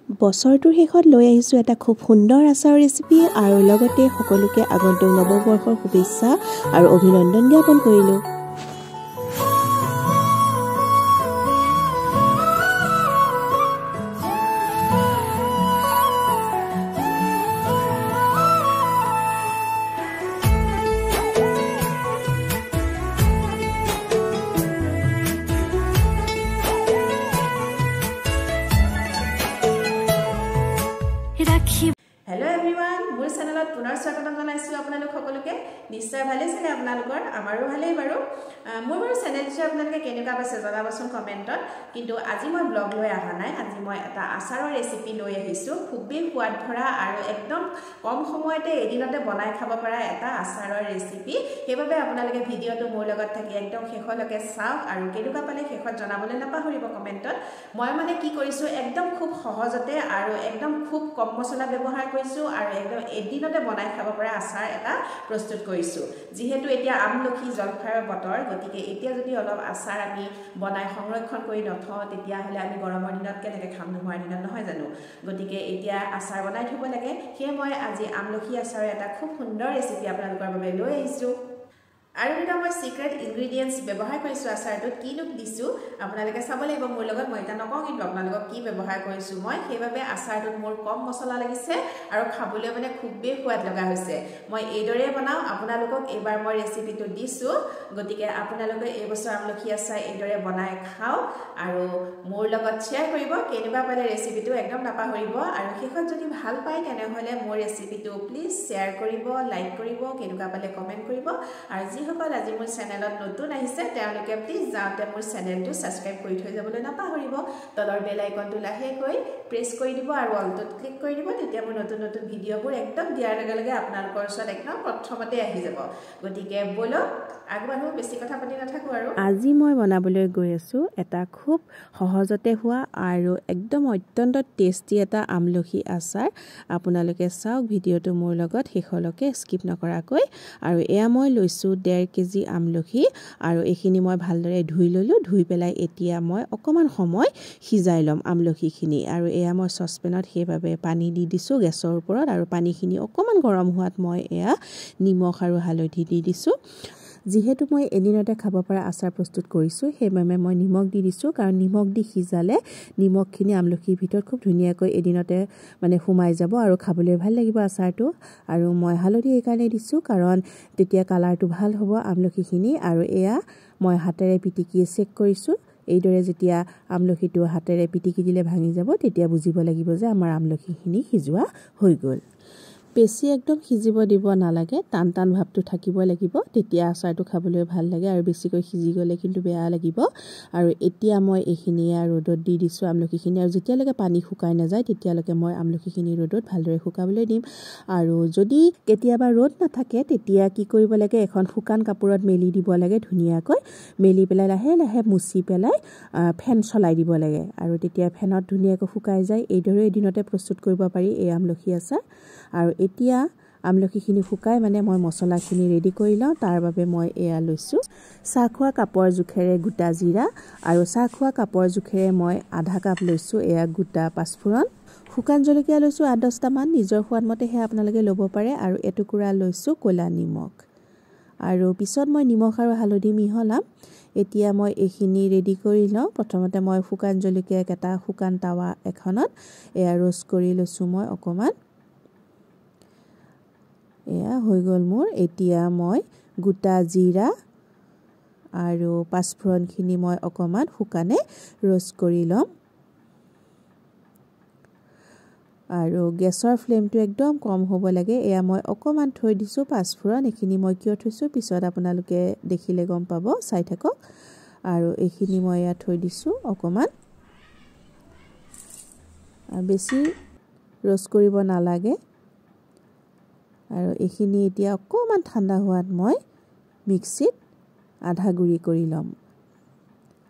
বছৰটোৰ শেষত লৈ আহিছোঁ এটা খুব সুন্দৰ আচাৰৰ ৰেচিপি আৰু লগতে সকলোকে আগন্তুক নৱবৰ্ষৰ শুভেচ্ছা আৰু অভিনন্দন জ্ঞাপন কৰিলোঁ। हेलो एवरीवन मोर चैनलत पुनर स्वागतम जनाइछु आपनालोक सकलोके निश्चय भाले छले आपनालोकर आमारो भाले बारो मोर बारो चैनेलটো आपनालोके केनेका पाइছে জনাবচোন কমেন্টত কিন্তু আজি মই ব্লগ লৈ আহা নাই আজি মই এটা আচাৰৰ ৰেচিপি লৈ আহিছো খুবেই সোৱাদ ভৰা আৰু একদম কম সময়তে এদিনতে বনাই খাব পৰা এটা আচাৰৰ ৰেচিপি হেবাবে আপোনালোকে ভিডিওটো মোৰ লগত থাকি একদম শেষলৈকে চাওক আৰু কেনেকা পালে শেষত জনাবলৈ নাপাহৰিব কমেন্টত মই মানে কি কৰিছো একদম খুব সহজতে আৰু একদম খুব কম মছলা ব্যৱহাৰ কৰিছো আৰু একদম এদিনতে বনাই খাব পৰা আচাৰ এটা প্ৰস্তুত কৰিছো যেহেতু এতিয়া আমলখি জলফাইৰ বতৰ গতিকে এতিয়া যদি অলপ আচাৰ আমি বনাই সংৰক্ষণ কৰি নথওঁ তেতিয়া হলে আমি গৰমৰ দিনত কেনেকৈ খাম নোহোৱাৰ দিনত নহয় জানো গতিকে এতিয়া আচাৰ বনাই থব লাগে সেই মই আজি আমলখি আচাৰৰ এটা খুব সুন্দৰ ৰেচিপি আপোনালোকৰ বাবে লৈ আহিছো আৰু এটা মই সিক্ৰেট ইনগ্ৰেডিয়েন্টস ব্যৱহাৰ কৰিছো আচাৰটোত কি লুক দিছো আপোনালোকে চাব লাগিব মোৰ লগত মই এটা নকওঁ কিন্তু আপোনালোকক কি ব্যৱহাৰ কৰিছো মই সেইভাবে আচাৰটোত মোৰ কম মছলা লাগিছে আৰু খাবলৈ মানে খুবেই সোৱাদ লগা হৈছে মই এইদৰে বনাও আপোনালোকক এবাৰ মই ৰেচিপিটো দিছো গতিকে আপোনালোকে এই বছৰ আমলখি আচাৰ এইদৰে বনাই খাও আৰু মোৰ লগত শেয়াৰ কৰিব কেনেবা পালে ৰেচিপিটো একদম নাপাহৰিব আৰু শেষত যদি ভাল পায় তেনেহলে মোৰ ৰেচিপিটো প্লিজ শেয়াৰ কৰিব লাইক কৰিব কেনেবা পালে কমেন্ট কৰিব আৰু সকল আজি মোৰ চেনেলত নতুন আহিছে তেওঁলোকে প্লিজ যাওতে মোৰ চেনেলটো সাবস্ক্ৰাইব কৰি থৈ যাবলৈ নাপাহৰিব তলৰ বেল আইকনটো লাহেকৈ প্ৰেছ কৰি দিব আৰু অলটোত ক্লিক কৰি দিব তেতিয়া মোৰ নতুন নতুন ভিডিঅবোৰ একদম দিয়াৰ লগে লগে আপোনালোকৰ ওচৰত একদম প্ৰথমতে আহি যাব গতিকে বলো আগবাঢ়ো বেছি কথা পাতি নাথাকো আৰু আজি মই বনাবলৈ গৈ আছো এটা খুব সহজতে হোৱা আৰু একদম অত্যন্ত টেষ্টি এটা আমলখি আচাৰ আপোনালোকে চাওক ভিডিঅটো মোৰ লগত শেষলৈকে স্কিপ নকৰাকৈ আৰু এয়া মই লৈছো 1.5 কেজি আমলখি আৰু এইখিনি মই ভালদৰে ধুই ললো ধুই পেলাই এতিয়া মই অকমান সময় সিজাই লম আমলখিখিনি আৰু এয়া মই সসপেনত হেভাবে পানী দি দিছো গেছৰ ওপৰত আৰু পানীখিনি অকমান গৰম হোৱাত মই এয়া নিমখ আৰু হালধি দি দিছো যেহেতু মই এদিনতে খাব পৰা আচাৰ প্ৰস্তুত কৰিছো হেবাবে মই নিমখ দি দিছো কাৰণ নিমখ দি সিজালে নিমখখিনি আমলখিৰ ভিতৰত খুব ধুনীয়াকৈ এদিনতে মানে সোমাই যাব আৰু খাবলৈ ভাল লাগিব আচাৰটো আৰু মই হালধি এই কাৰণে দিছো কাৰণ তেতিয়া কালাৰটো ভাল হ'ব আমলখিখিনি আৰু এয়া মই হাতেৰে পিটিকি চেক কৰিছো এইদৰে যেতিয়া আমলখিটো হাতেৰে পিটিকি দিলে ভাঙি যাব তেতিয়া বুজিব লাগিব যে আমাৰ আমলখিখিনি সিজোৱা হৈ গ'ল বেছি একদম সিজিব দিব নালাগে টান টান ভাবটো থাকিব লাগিব তেতিয়া আচাৰটো খাবলৈ ভাল লাগে আৰু বেছিকৈ সিজি গলে কিন্তু বেয়া লাগিব আৰু এতিয়া মই এইখিনি ৰ'দত দি দিছো আমলখিখিনি আৰু যেতিয়ালৈকে পানী শুকাই নাযায় তেতিয়ালৈকে মই আমলখিখিনি ৰ'দত ভালদৰে শুকাবলৈ দিম আৰু যদি কেতিয়াবা ৰ'দ নাথাকে তেতিয়া কি কৰিব লাগে এখন শুকান কাপোৰত মেলি দিব লাগে ধুনীয়াকৈ মেলি পেলাই লাহে লাহে মুছি পেলাই ফেন চলাই দিব লাগে আৰু তেতিয়া ফেনত ধুনীয়াকৈ শুকাই যায় এইদৰে এদিনতে প্ৰস্তুত কৰিব পাৰি এই আমলখি আচাৰ আৰু এতিয়া আমলখিখিনি শুকাই মানে মই মছলাখিনি ৰেডি কৰি লওঁ তাৰ বাবে মই এয়া লৈছো চাখোৱা কাপৰ জুখেৰে গোটা জিৰা আৰু চাখোৱা কাপৰ জুখেৰে মই আধা কাপ লৈছো এয়া গোটা পাঁচফোৰণ শুকান জলকীয়া লৈছো 8-10টা মান নিজৰ সোৱাদ মতে হে আপোনালোকে ল'ব পাৰে আৰু এটুকুৰা লৈছো ক'লা নিমখ আৰু পিছত মই নিমখ আৰু হালধি মিহলাম এতিয়া মই এইখিনি ৰেডি কৰি লওঁ প্ৰথমতে মই শুকান জলকীয়া এটা শুকান তাৱা এখনত এয়া ৰ'ষ্ট কৰি লৈছো মই অকমান এয়া হৈ গ'ল মোৰ এতিয়া মই গোটা জিৰা আৰু পাঁচফোৰণখিনি মই অকমান শুকানে ৰ'ষ্ট কৰি লম আৰু গেছৰ ফ্লেমটো একদম কম হ'ব লাগে এয়া মই অকমান থৈ দিছো পাঁচফোৰণ এইখিনি মই কিয় থৈছো পিছত আপোনালোকে দেখিলে গম পাব চাই থাকক আৰু এইখিনি মই ইয়া থৈ দিছো অকমান বেছি ৰ'ষ্ট কৰিব নালাগে আৰু এইখিনি এতিয়া অকমান ঠাণ্ডা হোৱাত মই মিক্সিত আধা গুৰি কৰি লম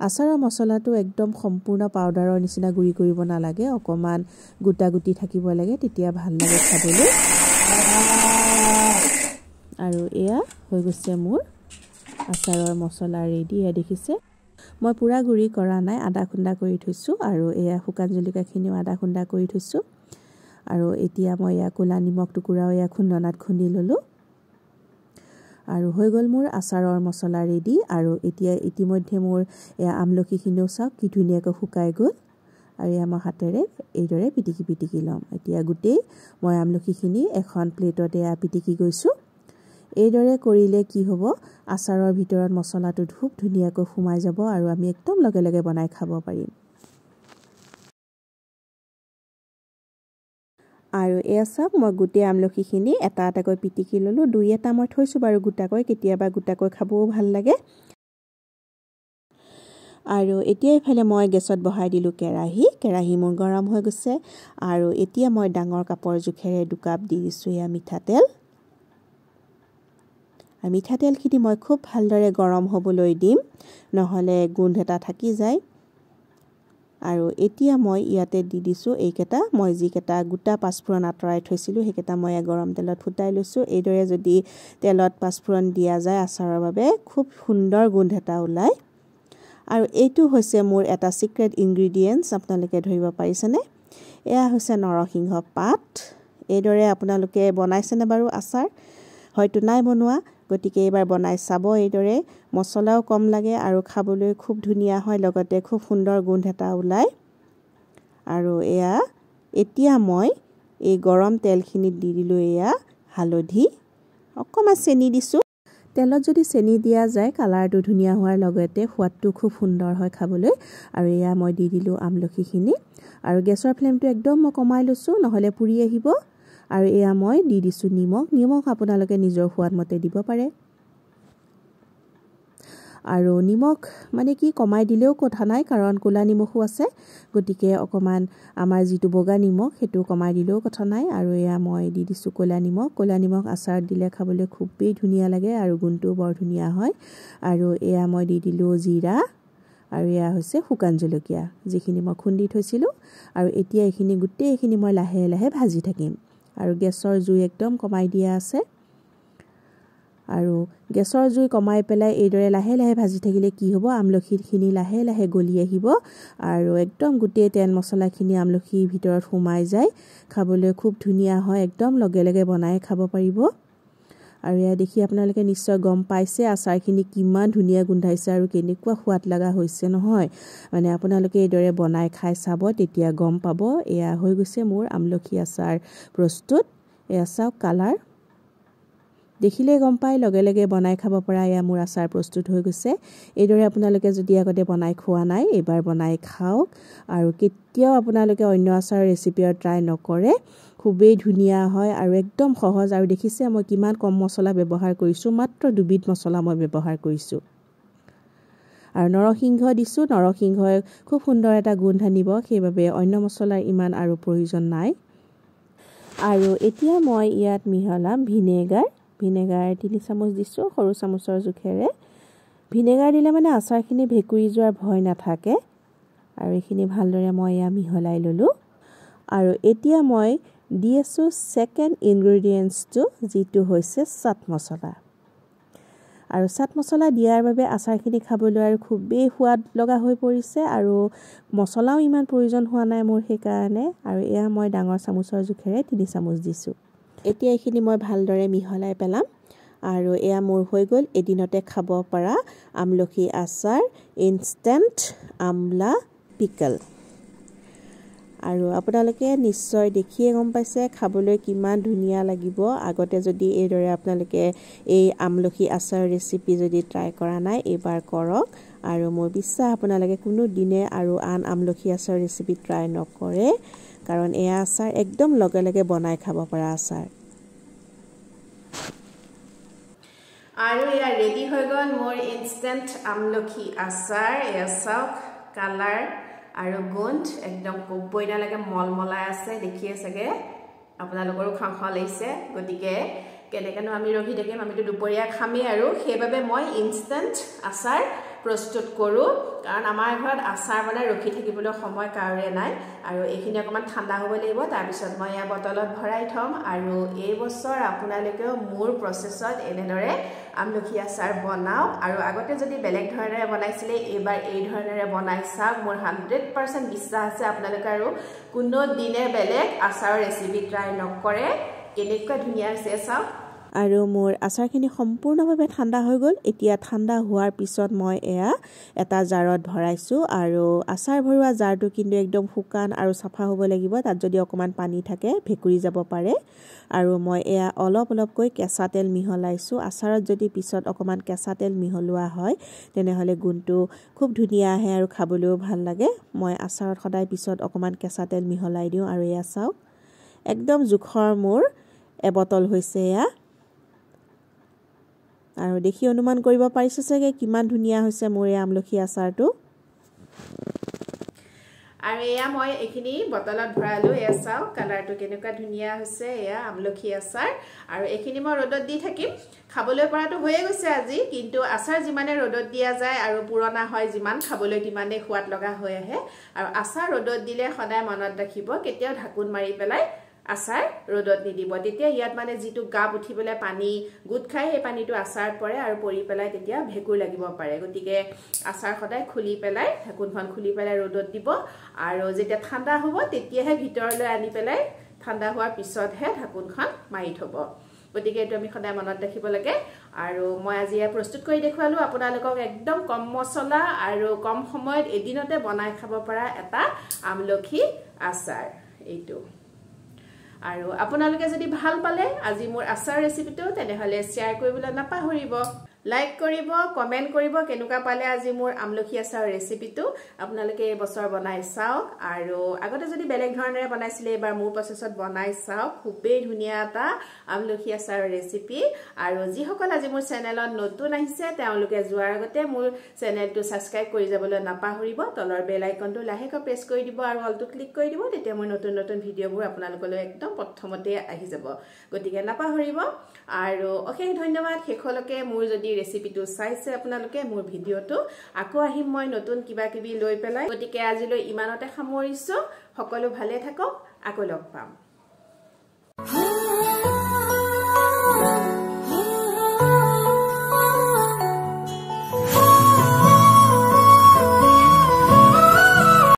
আচাৰৰ মছলাটো একদম সম্পূৰ্ণ পাউডাৰৰ নিচিনা গুৰি কৰিব নালাগে অকমান গুটা গুটি থাকিব লাগে তেতিয়া ভাল লাগে খাবলৈ আৰু এয়া হৈ গৈছে মোৰ আচাৰৰ মছলা ৰেডি দেখিছে মই পুৰা গুৰি কৰা নাই, আদা খুন্দা কৰি থৈছোঁ আৰু এয়া শুকান জলকীয়াখিনিও আদা খুন্দা কৰি থৈছোঁ। আৰু এতিয়া মই এয়া ক'লা নিমখ টুকুৰাও এয়া খুন্দনাত খুন্দি ল'লোঁ। আৰু হৈ গ'ল মোৰ আচাৰৰ মছলা ৰেডি। আৰু এতিয়া ইতিমধ্যে মোৰ এয়া আমলখিখিনিও চাওক কি ধুনীয়াকৈ শুকাই গ'ল। আৰু এয়া মই হাতেৰে এইদৰে পিটিকি ল'ম। এতিয়া গোটেই মই আমলখিখিনি এখন প্লেটত এয়া পিটিকি গৈছোঁ। এইদৰে কৰিলে কি হ'ব, আচাৰৰ ভিতৰত মছলাটো খুব ধুনীয়াকৈ সোমাই যাব আৰু আমি একদম লগে লগে বনাই খাব পাৰিম। আৰু এয়া চাওক মই গোটেই আমলখিখিনি এটা এটাকৈ পিটিকি ল'লোঁ। 2-এটা মই থৈছোঁ বাৰু গোটাকৈ, কেতিয়াবা গোটাকৈ খাবও ভাল লাগে। আৰু এতিয়া এইফালে মই গেছত বহাই দিলোঁ কেৰাহী মোৰ গৰম হৈ গৈছে। আৰু এতিয়া মই ডাঙৰ কাপৰ জোখেৰে 2 কাপ দি দিছোঁ এয়া মিঠাতেল। আৰু মিঠাতেলখিনি মই খুব ভালদৰে গৰম হ'বলৈ দিম, নহ'লে গোন্ধ এটা থাকি যায়। আৰু এতিয়া মই ইয়াতে দি দিছোঁ এইকেইটা, মই যিকেইটা গোটা পাঁচফোৰণ আঁতৰাই থৈছিলোঁ সেইকেইটা মই গৰম তেলত ফুটাই লৈছোঁ। এইদৰে যদি তেলত পাঁচফোৰণ দিয়া যায় আচাৰৰ বাবে খুব সুন্দৰ গোন্ধ এটা ওলায়। আৰু এইটো হৈছে মোৰ এটা চিক্ৰেট ইনগ্ৰিডিয়েণ্টছ, আপোনালোকে ধৰিব পাৰিছেনে? এয়া হৈছে নৰসিংহ পাত। এইদৰে আপোনালোকে বনাইছেনে বাৰু আচাৰ? হয়তো নাই বনোৱা, গতিকে এইবাৰ বনাই চাব। এইদৰে মছলাও কম লাগে আৰু খাবলৈ খুব ধুনীয়া হয়, লগতে খুব সুন্দৰ গোন্ধ এটা ওলায়। আৰু এতিয়া মই এই গৰম তেলখিনিত দি দিলোঁ এয়া হালধি, অকণমান চেনি দিছোঁ। তেলত যদি চেনি দিয়া যায় কালাৰটো ধুনীয়া হোৱাৰ লগতে সোৱাদটো খুব সুন্দৰ হয় খাবলৈ। আৰু এয়া মই দি দিলোঁ আমলখিখিনি। আৰু গেছৰ ফ্লেমটো একদম মই কমাই লৈছোঁ, নহ'লে পুৰি আহিব। আৰু এয়া মই দি দিছোঁ নিমখ আপোনালোকে নিজৰ সোৱাদ মতে দিব পাৰে। আৰু নিমখ মানে কি কমাই দিলেও কথা নাই, কাৰণ ক'লা নিমখো আছে, গতিকে অকণমান আমাৰ যিটো বগা নিমখ সেইটো কমাই দিলেও কথা নাই। আৰু এয়া মই দি দিছোঁ ক'লা নিমখ আচাৰত দিলে খাবলৈ খুবেই ধুনীয়া লাগে আৰু গোন্ধটোও বৰ ধুনীয়া হয়। আৰু এয়া মই দি দিলোঁ জিৰা, আৰু এয়া হৈছে শুকান জলকীয়া যিখিনি মই খুন্দি থৈছিলোঁ। আৰু এতিয়া গোটেইখিনি মই লাহে লাহে ভাজি থাকিম। আৰু গেছৰ জুই একদম কমাই দিয়া আছে। আৰু গেছৰ জুই কমাই পেলাই এইদৰে লাহে লাহে ভাজি থাকিলে কি হ'ব, আমলখিখিনি লাহে লাহে গলি আহিব আৰু একদম গোটেই তেল মছলাখিনি আমলখিৰ ভিতৰত সোমাই যায়। খাবলৈ খুব ধুনীয়া হয়, একদম লগে লগে বনাই খাব পাৰিব। আৰু এয়া দেখি আপোনালোকে নিশ্চয় গম পাইছে আচাৰখিনি কিমান ধুনীয়া গোন্ধাইছে আৰু কেনেকুৱা সোৱাদ লগা হৈছে নহয়। মানে আপোনালোকে এইদৰে বনাই খাই চাব, তেতিয়া গম পাব। এয়া হৈ গৈছে মোৰ আমলখি আচাৰ প্ৰস্তুত। এয়া চাওক কালাৰ দেখিলে গম পাই, লগে লগে বনাই খাব পৰা এয়া মোৰ আচাৰ প্ৰস্তুত হৈ গৈছে। এইদৰে আপোনালোকে যদি আগতে বনাই খোৱা নাই, এইবাৰ বনাই খাওক। আৰু কেতিয়াও আপোনালোকে অন্য আচাৰৰ ৰেচিপি ট্ৰাই নকৰে, খুবেই ধুনীয়া হয় আৰু একদম সহজ। আৰু দেখিছে মই কিমান কম মছলা ব্যৱহাৰ কৰিছোঁ, মাত্ৰ 2 বিধ মছলা মই ব্যৱহাৰ কৰিছোঁ। আৰু নৰসিংহ দিছোঁ, নৰসিংহই খুব সুন্দৰ এটা গোন্ধ আনিব, সেইবাবে অন্য মছলাৰ ইমান আৰু প্ৰয়োজন নাই। আৰু এতিয়া মই ইয়াত মিহলাম ভিনেগাৰ 3 চামুচ দিছোঁ, সৰু চামুচৰ জোখেৰে। ভিনেগাৰ দিলে মানে আচাৰখিনি ভেকুৰি যোৱাৰ ভয় নাথাকে। আৰু এইখিনি ভালদৰে মই এয়া মিহলাই ল'লোঁ। আৰু এতিয়া মই দি আছোঁ ছেকেণ্ড ইনগ্ৰিডিয়েণ্টছটো, যিটো হৈছে চাট মছলা। আৰু চাট মছলা দিয়াৰ বাবে আচাৰখিনি খাবলৈ আৰু খুবেই সোৱাদ লগা হৈ পৰিছে। আৰু মছলাও ইমান প্ৰয়োজন হোৱা নাই মোৰ সেইকাৰণে। আৰু এয়া মই ডাঙৰ চামুচৰ জোখেৰে 3 চামুচ দিছোঁ। এতিয়া এইখিনি মই ভালদৰে মিহলাই পেলাম। আৰু এয়া মোৰ হৈ গ'ল এদিনতে খাব পৰা আমলখি আচাৰ, ইনষ্টেণ্ট আমলা পিকল। আৰু আপোনালোকে নিশ্চয় দেখিয়ে গম পাইছে খাবলৈ কিমান ধুনীয়া লাগিব। আগতে যদি এইদৰে আপোনালোকে এই আমলখি আচাৰ ৰেচিপি যদি ট্ৰাই কৰা নাই, এইবাৰ কৰক। আৰু মোৰ বিশ্বাস আপোনালোকে কোনো দিনে আৰু আন আমলখি আচাৰ ৰেচিপি ট্ৰাই নকৰে, কাৰণ এয়া আচাৰ একদম লগে লগে বনাই খাব পৰা আচাৰ। আৰু এয়া ৰেডি হৈ গ'ল মোৰ ইনষ্টেণ্ট আমলখি আচাৰ। এয়া চাওক কালাৰ আৰু গোন্ধ একদম ক'বই নালাগে, মলমলাই আছে, দেখিয়ে চাগে আপোনালোকৰো খাওঁ খাওঁ লাগিছে। গতিকে কেনেকৈনো আমি ৰখি থাকিম, আমিতো দুপৰীয়া খামেই। আৰু সেইবাবে মই ইনষ্টেণ্ট আচাৰ প্ৰস্তুত কৰোঁ কাৰণ আমাৰ ঘৰত আচাৰ বনাই ৰখি থাকিবলৈ সময় কাৰোৰে নাই আৰু এইখিনি অকণমান ঠাণ্ডা হ'ব লাগিব তাৰপিছত মই এয়া বটলত ভৰাই থ'ম আৰু এই বছৰ আপোনালোকেও মোৰ প্ৰচেছত এনেদৰে আমলখি আচাৰ বনাওক আৰু আগতে যদি বেলেগ ধৰণেৰে বনাইছিলে এইবাৰ এই ধৰণেৰে বনাই চাওক মোৰ 100% বিশ্বাস আছে আপোনালোকে আৰু কোনো দিনে বেলেগ আচাৰৰ ৰেচিপি ট্ৰাই নকৰে কেনেকুৱা ধুনীয়া হৈছে চাওক আৰু মোৰ আচাৰখিনি সম্পূৰ্ণভাৱে ঠাণ্ডা হৈ গ'ল এতিয়া ঠাণ্ডা হোৱাৰ পিছত মই এয়া এটা জাৰত ভৰাইছোঁ আৰু আচাৰ ভৰোৱা জাৰটো কিন্তু একদম শুকান আৰু চাফা হ'ব লাগিব তাত যদি অকণমান পানী থাকে ভেকুৰি যাব পাৰে আৰু মই এয়া অলপ অলপকৈ কেঁচা তেল মিহলাইছোঁ আচাৰত যদি পিছত অকণমান কেঁচা তেল মিহলোৱা হয় তেনেহ'লে গুণটো খুব ধুনীয়া আহে আৰু খাবলৈও ভাল লাগে মই আচাৰত সদায় পিছত অকণমান কেঁচা তেল মিহলাই দিওঁ আৰু এয়া চাওক একদম জোখৰ মোৰ এবটল হৈছে এয়া আৰু দেখি অনুমান কৰিব পাৰিছে চাগে কিমান ধুনীয়া হৈছে মোৰ এই আমলখি আচাৰটো আৰু এয়া মই এইখিনি বটলত ভৰালোঁ এয়া চাওক কালাৰটো কেনেকুৱা ধুনীয়া হৈছে এয়া আমলখি আচাৰ আৰু এইখিনি মই ৰ'দত দি থাকিম খাবলৈ পৰাটো হৈয়ে গৈছে আজি কিন্তু আচাৰ যিমানে ৰ'দত দিয়া যায় আৰু পুৰণা হয় যিমান খাবলৈ তিমানেই সোৱাদ লগা হৈ আহে আৰু আচাৰ ৰ'দত দিলে সদায় মনত ৰাখিব কেতিয়াও ঢাকোন মাৰি পেলাই আচাৰ ৰ'দত নিদিব তেতিয়া ইয়াত মানে যিটো গাপ উঠিবলৈ পানী গোট খাই সেই পানীটো আচাৰত পৰে আৰু পৰি পেলাই তেতিয়া ভেঁকুৰ লাগিব পাৰে গতিকে আচাৰ সদায় খুলি পেলাই ঢাকোনখন খুলি পেলাই ৰ'দত দিব আৰু যেতিয়া ঠাণ্ডা হ'ব তেতিয়াহে ভিতৰলৈ আনি পেলাই ঠাণ্ডা হোৱাৰ পিছতহে ঢাকোনখন মাৰি থ'ব গতিকে এইটো আমি সদায় মনত ৰাখিব লাগে আৰু মই আজি এয়া প্ৰস্তুত কৰি দেখুৱালোঁ আপোনালোকক একদম কম মছলা আৰু কম সময়ত এদিনতে বনাই খাব পৰা এটা আমলখি আচাৰ এইটো আৰু আপোনালোকে যদি ভাল পালে আজি মোৰ আচাৰ ৰেচিপিটো তেনেহ'লে শ্বেয়াৰ কৰিবলৈ নাপাহৰিব লাইক কৰিব কমেন্ট কৰিব কেনেকুৱা পালে আজি মোৰ আমলখি আচাৰ ৰেচিপিটো আপোনালোকে এই বছৰ বনাই চাওক আৰু আগতে যদি বেলেগ ধৰণেৰে বনাইছিলে এবাৰ মোৰ প্ৰচেছত বনাই চাওক খুবেই ধুনীয়া এটা আমলখি আচাৰৰ ৰেচিপি আৰু যিসকল আজি মোৰ চেনেলত নতুন আহিছে তেওঁলোকে যোৱাৰ আগতে মোৰ চেনেলটো সাবস্ক্ৰাইব কৰি যাবলৈ নাপাহৰিব তলৰ বেল আইকনটো লাহেকৈ প্ৰেছ কৰি দিব আৰু অলটো ক্লিক কৰি দিব তেতিয়া মই নতুন নতুন ভিডিঅ'বোৰ আপোনালোকলৈ একদম প্ৰথমতে আহি যাব গতিকে নাপাহৰিব আৰু অশেষ ধন্যবাদ শেষলৈকে মোৰ যদি ৰেচিপিটো চাইছে আপোনালোকে মোৰ ভিডিঅ'টো আকৌ আহিম মই নতুন কিবা কিবি লৈ পেলাই গতিকে আজিলৈ ইমানতে সামৰিছো সকলো ভালে থাকক আকৌ লগ পাম